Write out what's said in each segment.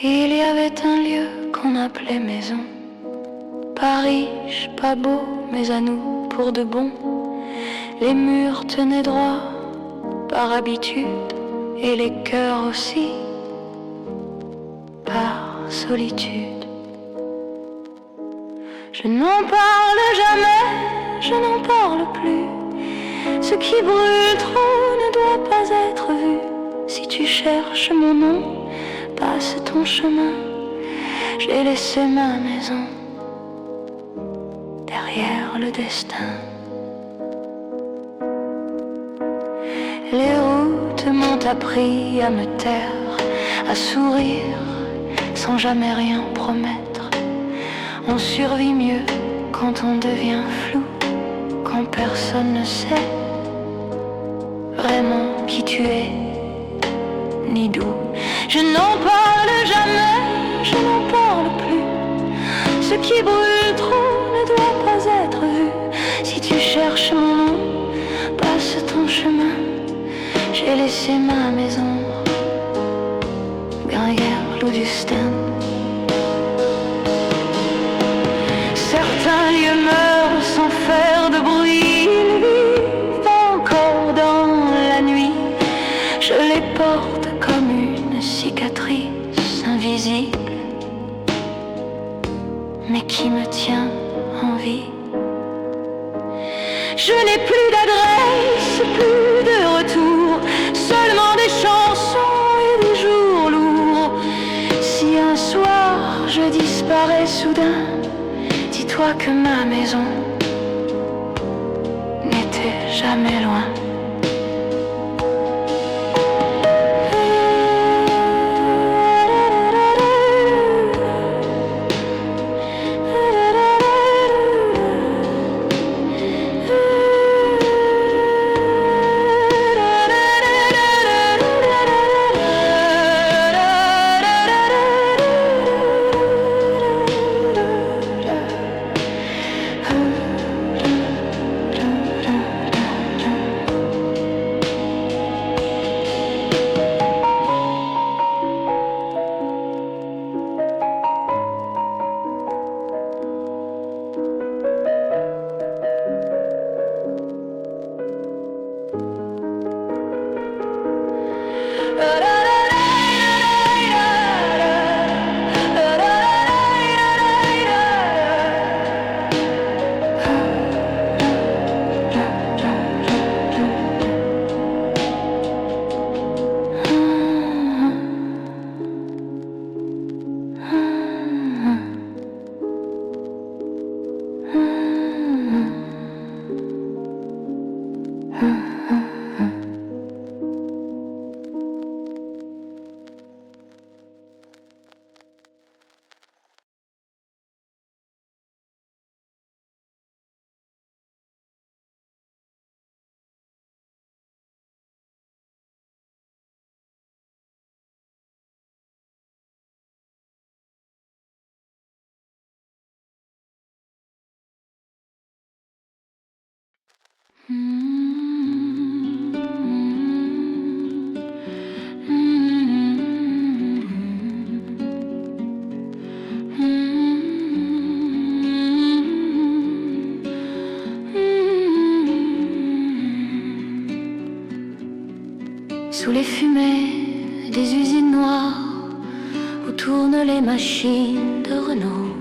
Il y avait un lieu qu'on appelait maison, pas riche, pas beau, mais à nous pour de bon. Les murs tenaient droit par habitude, et les cœurs aussi par solitude. Je n'en parle jamais, je n'en parle plus. Ce qui brûle trop ne doit pas être vu. Si tu cherches mon nom, passe ton chemin. J'ai laissé ma maison derrière le destin. Les routes m'ont appris à me taire, à sourire sans jamais rien promettre. On survit mieux quand on devient flou, quand personne ne sait vraiment qui tu es, ni d'où. Je n'en parle jamais, je n'en parle plus. Ce qui brûle trop ne doit pas être vu. Si tu cherches mon nom, passe ton chemin. J'ai laissé ma maison derrière l'eau du Sten. Certains lieux meurent sans faire de bruit, ils vivent encore dans la nuit. Je les porte comme une cicatrice invisible, mais qui me tient en vie. Je n'ai plus d'adresse, plus de retour, seulement des chansons et des jours lourds. Si un soir je disparais soudain, dis-toi que ma maison n'était jamais loin. Sous les fumées des usines noires où tournent les machines de Renault,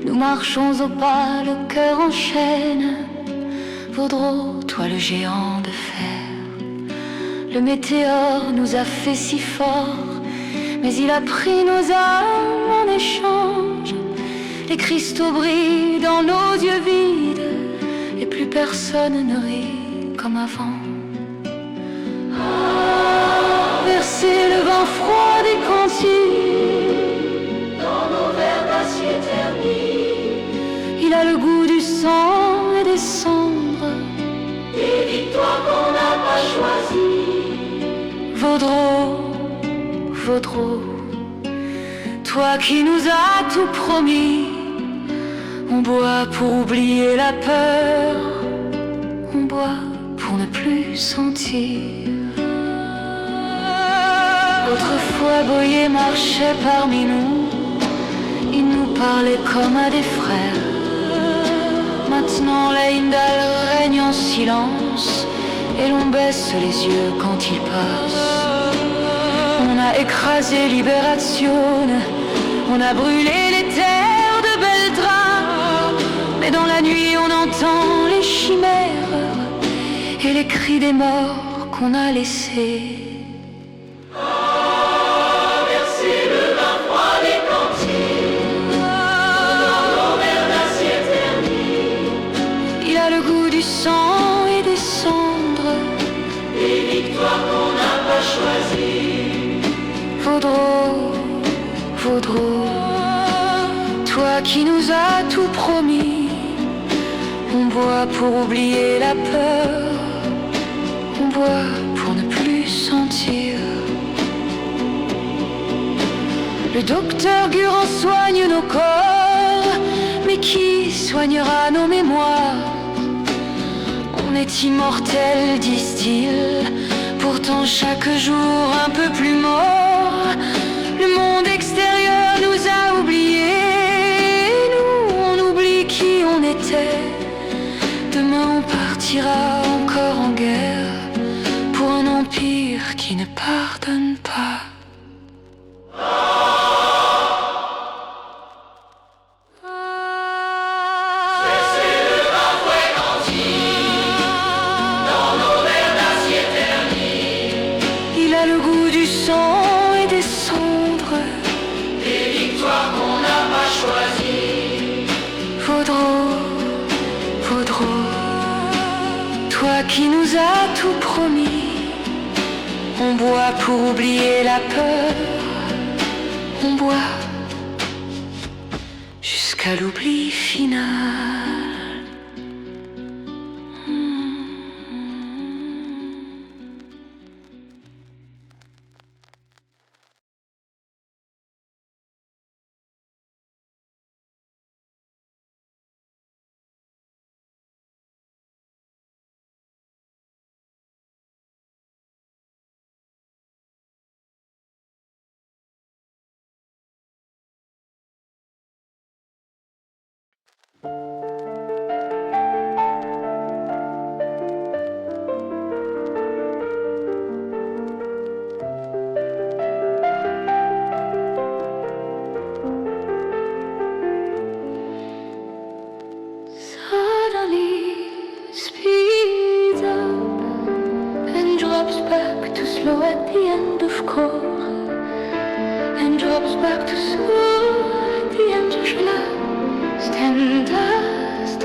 nous marchons au pas, le cœur en chaîne. Vaudreau, toi le géant de fer, le météore nous a fait si fort, mais il a pris nos âmes en échange. Les cristaux brillent dans nos yeux vides, et plus personne ne rit comme avant. Verser le vent froid des cantines dans nos verres d'acier ternis. Il a le goût du sang et des cendres, des victoires qu'on n'a pas choisies. Vaudreau, Vaudreau, toi qui nous as tout promis. On boit pour oublier la peur, on boit pour ne plus sentir. Autrefois Autrefois Boyer marchait parmi nous, il nous parlait comme à des frères. Maintenant Leindal règne en silence et l'on baisse les yeux quand il passe. On a écrasé Libération, on a brûlé les terres de Beltrame, mais dans la nuit on entend les chimères et les cris des morts qu'on a laissés. Le goût du sang et des cendres, des victoires qu'on n'a pas choisies. Vaudreau, Vaudreau, toi qui nous as tout promis, on boit pour oublier la peur, on boit pour ne plus sentir. Le docteur Guran soigne nos corps, mais qui soignera nos mémoires? On est immortel, disent-ils, pourtant chaque jour un peu plus mort. Le monde extérieur nous a oubliés, nous on oublie qui on était. Demain on partira encore en guerre pour un empire qui ne pardonne pas. Le goût du sang et des cendres, des victoires qu'on n'a pas choisies. Vaudreau, Vaudreau, toi qui nous as tout promis, on boit pour oublier la peur, on boit jusqu'à l'oubli final. Slow at the end of core, and drops back to slow at the end of last and dust,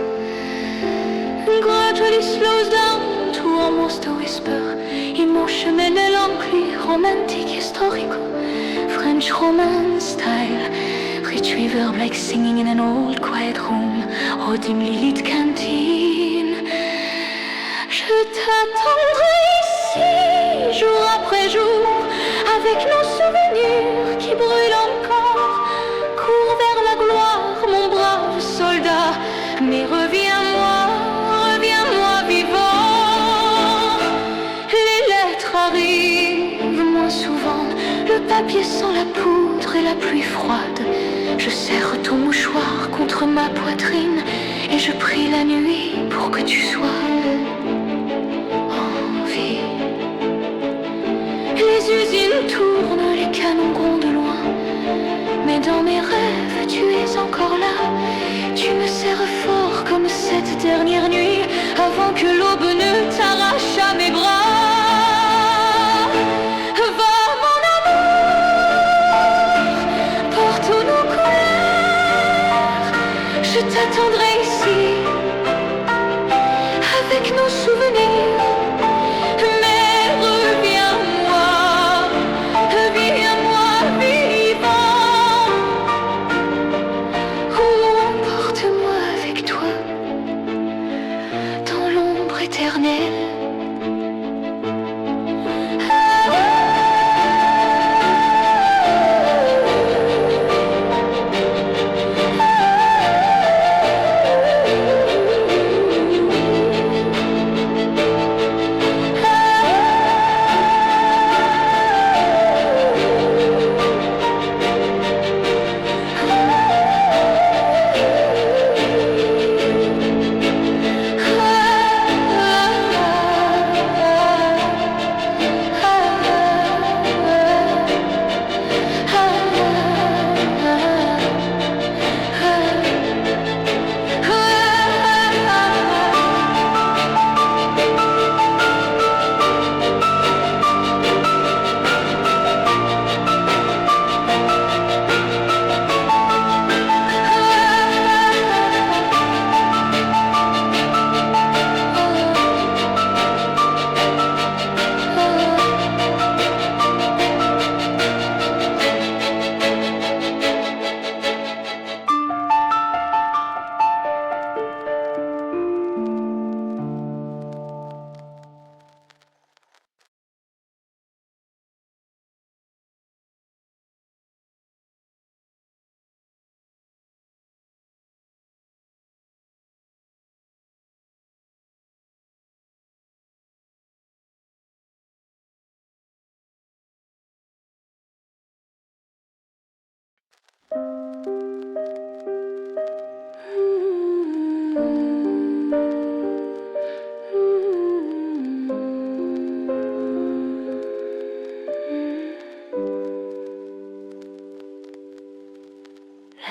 and gradually slows down to almost a whisper. Emotional, melancholy, romantic, historical, French romance style, rich reverb like singing in an old quiet room or dimly lit canteen. Je t'attendrai ici, jour après jour, avec nos souvenirs qui brûlent encore. Cours vers la gloire, mon brave soldat, mais reviens-moi vivant. Les lettres arrivent moins souvent, le papier sans la poudre et la pluie froide. Je serre ton mouchoir contre ma poitrine et je prie la nuit pour que tu sois en vie. Les usines tournent, les canons grondent loin, mais dans mes rêves tu es encore là. Tu me serres fort comme cette dernière nuit, avant que l'aube ne t'arrache à mes bras. Va mon amour, porte nos couleurs, je t'attendrai ici, avec nos souvenirs. Mais reviens-moi vivant. Oh, emporte-moi avec toi dans l'ombre éternelle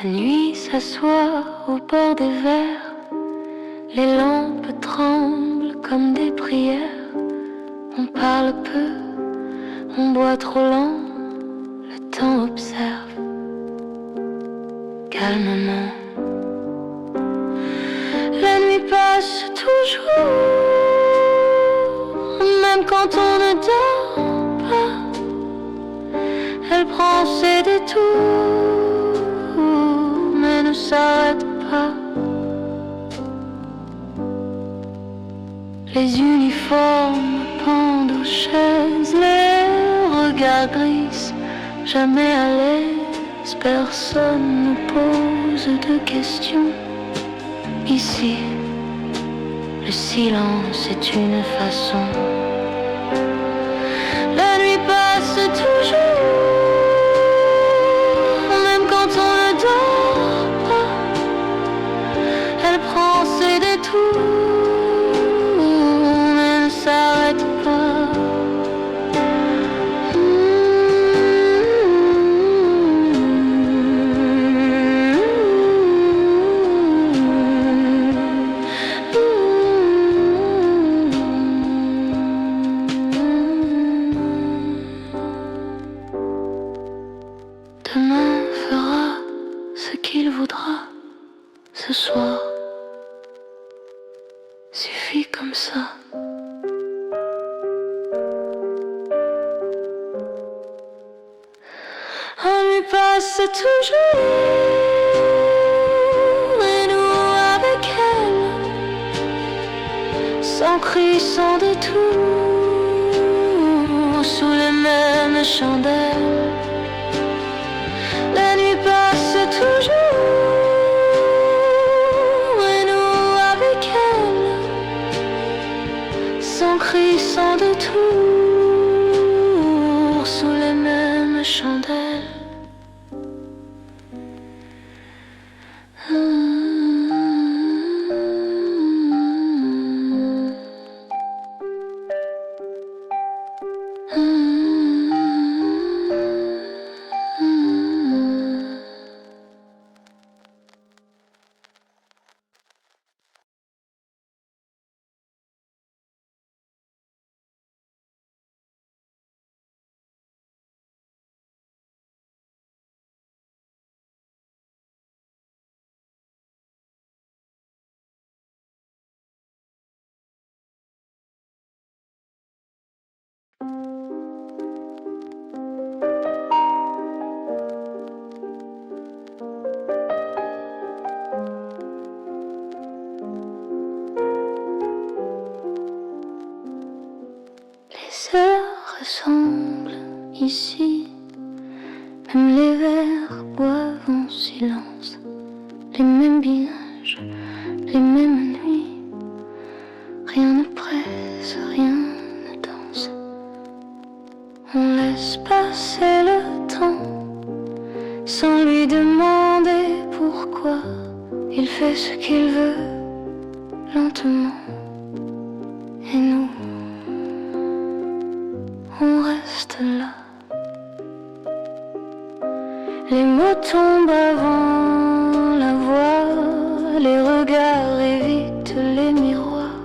La nuit s'assoit au bord des verres, les lampes tremblent comme des prières. On parle peu, on boit trop lent, le temps observe calmement. La nuit passe toujours, même quand on ne dort pas. Elle prend ses détours, mais ne s'arrête pas. Les uniformes pendent aux chaises, les regards gris, jamais à l'aise. Personne ne pose de questions. Ici, le silence est une façon. La nuit passe toujours, même quand on ne dort pas. Elle prend ses détours, mais ne s'arrête pas. Demain fera ce qu'il voudra ce soir. Suffit comme ça. La nuit passe toujours, et nous avec elle, sans cri, sans détour, sous les mêmes chandelles. La nuit passe toujours, et nous avec elle, sans cri, sans détour, sous les mêmes chandelles. Les heures ressemblent ici, même les vers boivent en silence. Les mêmes visages, les mêmes nuits, rien ne presse, rien ne danse. On laisse passer le temps, sans lui demander pourquoi. Il fait ce qu'il veut, lentement, et nous, on reste là. Les mots tombent avant la voix, les regards évitent les miroirs.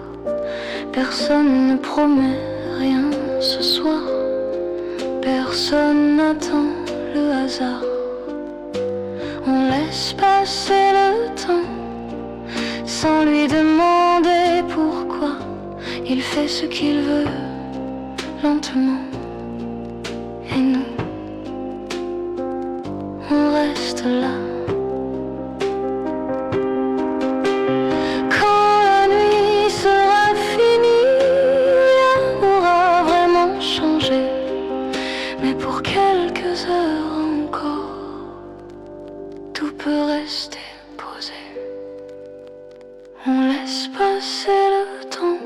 Personne ne promet rien ce soir, personne n'attend le hasard. On laisse passer le temps, sans lui demander pourquoi. Il fait ce qu'il veut, lentement, et nous, on reste là. Quand la nuit sera finie, rien aura vraiment changé. Mais pour quelques heures encore, tout peut rester posé. On laisse passer le temps,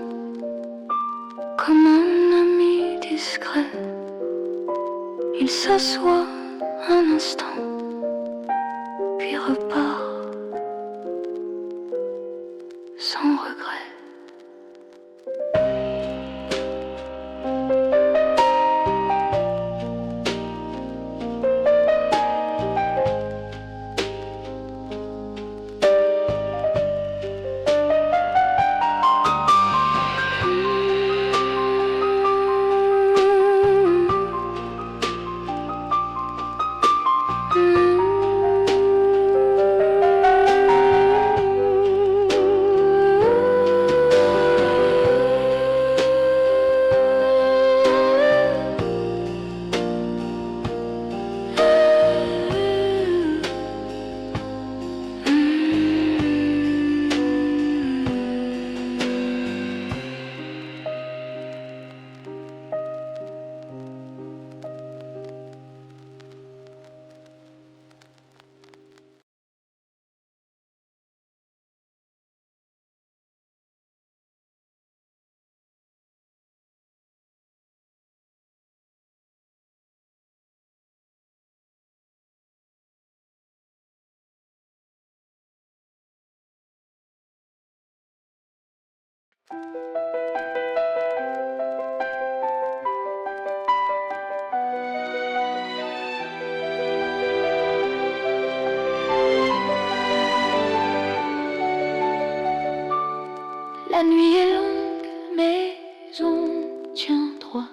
comme un ami discret. Il s'assoit un instant, La nuit est longue, mais on tient droit.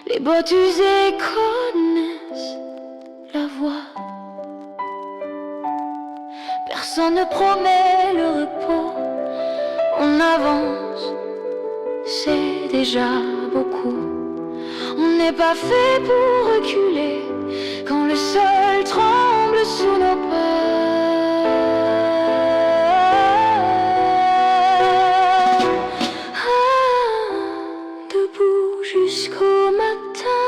Les bottes usées connaissent la voie. Personne ne promet le repos. On avance, c'est déjà beaucoup. On n'est pas fait pour reculer quand le sol tremble sous nos pas. Jusqu'au matin,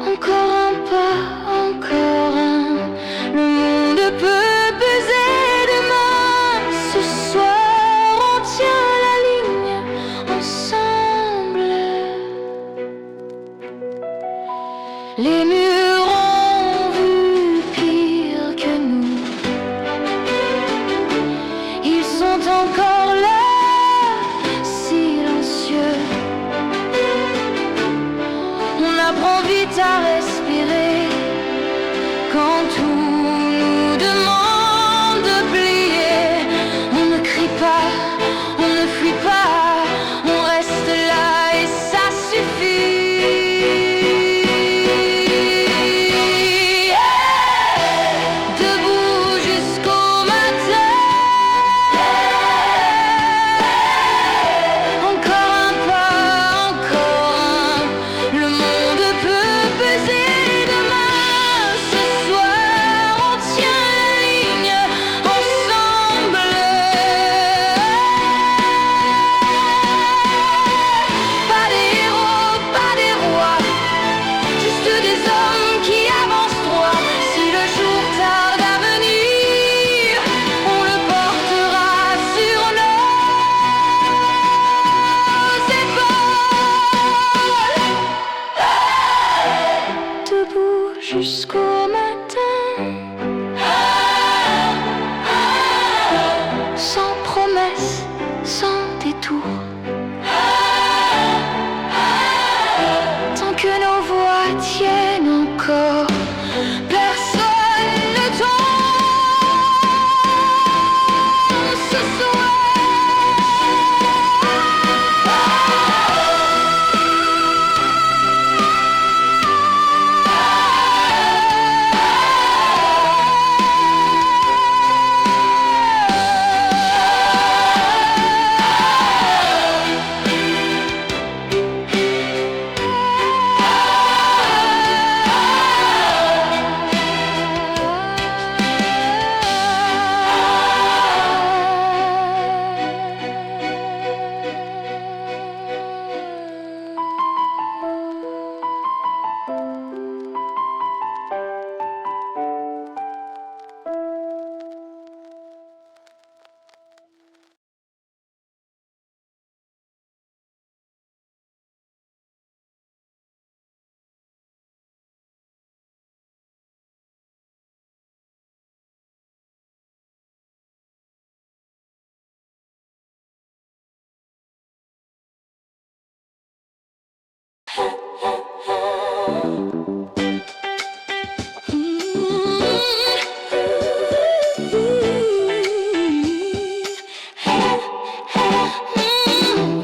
encore un pas, encore un. Le monde peut peser demain. Ce soir, on tient la ligne ensemble. Les murs ont vu pire que nous. Ils sont encore là. On apprend vite à respirer quand tout nous demande de plier. On ne crie pas, on ne fuit pas, on reste là et ça suffit. Debout jusqu'au matin. Encore un pas, encore un. Le monde peut peser demain. Ce soir, on tient la ligne ensemble. Pas des héros, pas des rois, juste des hommes qui avancent droit. Si le jour tarde à venir, on le portera sur nos épaules. Debout jusqu'au matin, sans promesse, sans détour. Tant que nos voix tiennent encore, personne ne tombe ce soir.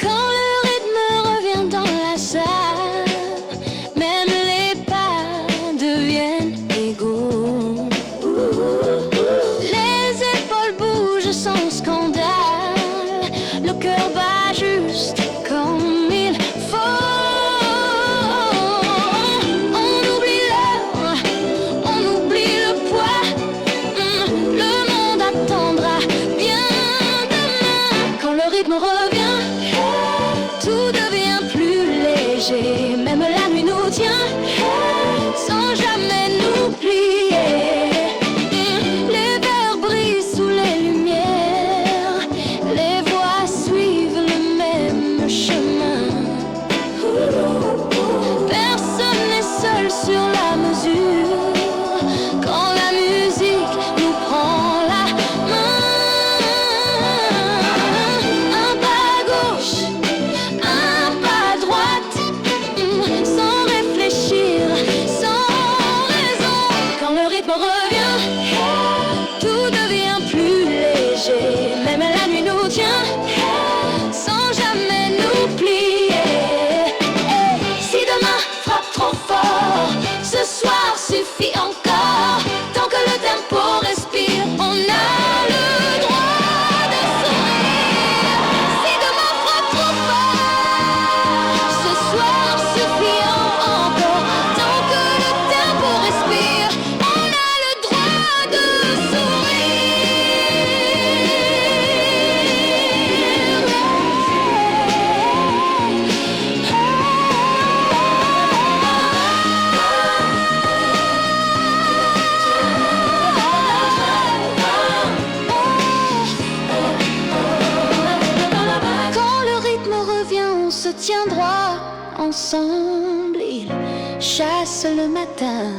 Quand le rythme revient dans la salle, même les pas deviennent égaux. Les épaules bougent sans scandale, le cœur bat juste comme il faut. On oublie l'heure, on oublie le poids. Le monde attendra bien demain. Quand le rythme revient, tout devient plus léger. Même la nuit nous tient, sans jamais nous plier. Les verres brillent sous les lumières, les voix suivent le même chemin. Personne n'est seul sur la mesure quand la musique nous prend tient droit ensemble. Ils chassent le matin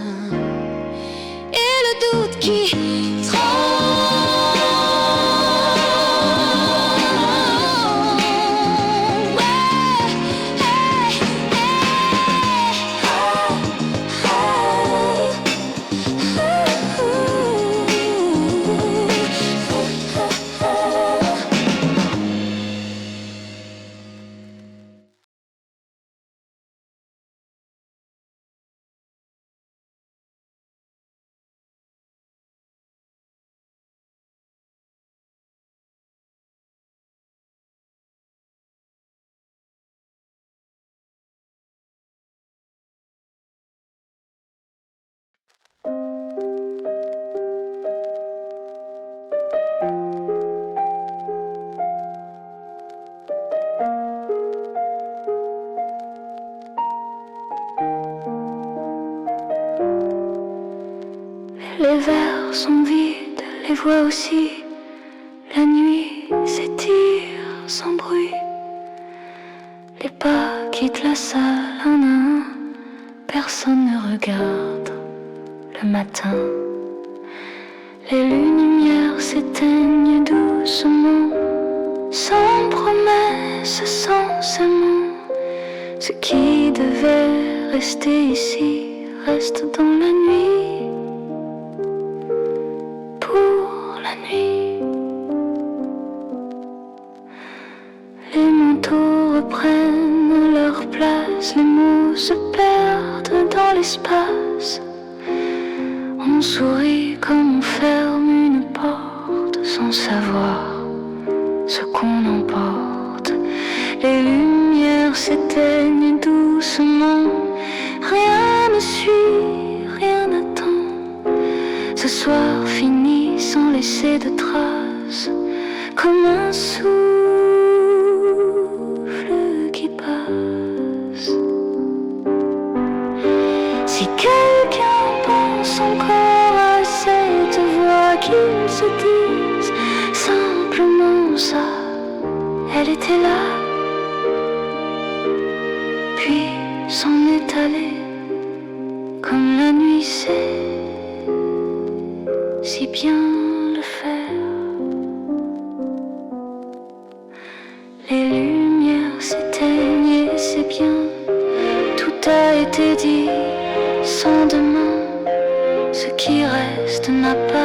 et le doute qui les vers sont vides, les voix aussi. La nuit s'étire sans bruit. Les pas quittent la salle un à un. Personne ne regarde le matin. Les lumières s'éteignent doucement, sans promesse, sans serment. Ce qui devait rester ici reste dans la nuit. Les manteaux reprennent leur place, les mots se perdent dans l'espace. On sourit comme on ferme une porte sans savoir ce qu'on emporte. Les lumières s'éteignent doucement, rien ne suit, rien n'attend. Ce soir fini sans laisser de traces, comme un souffle qui passe. Si quelqu'un pense encore à cette voix qu'il se dise simplement ça, elle était là, puis s'en est allée, comme la nuit sait si bien le faire. Les lumières s'éteignent et c'est bien, tout a été dit sans demain. Ce qui reste n'a pas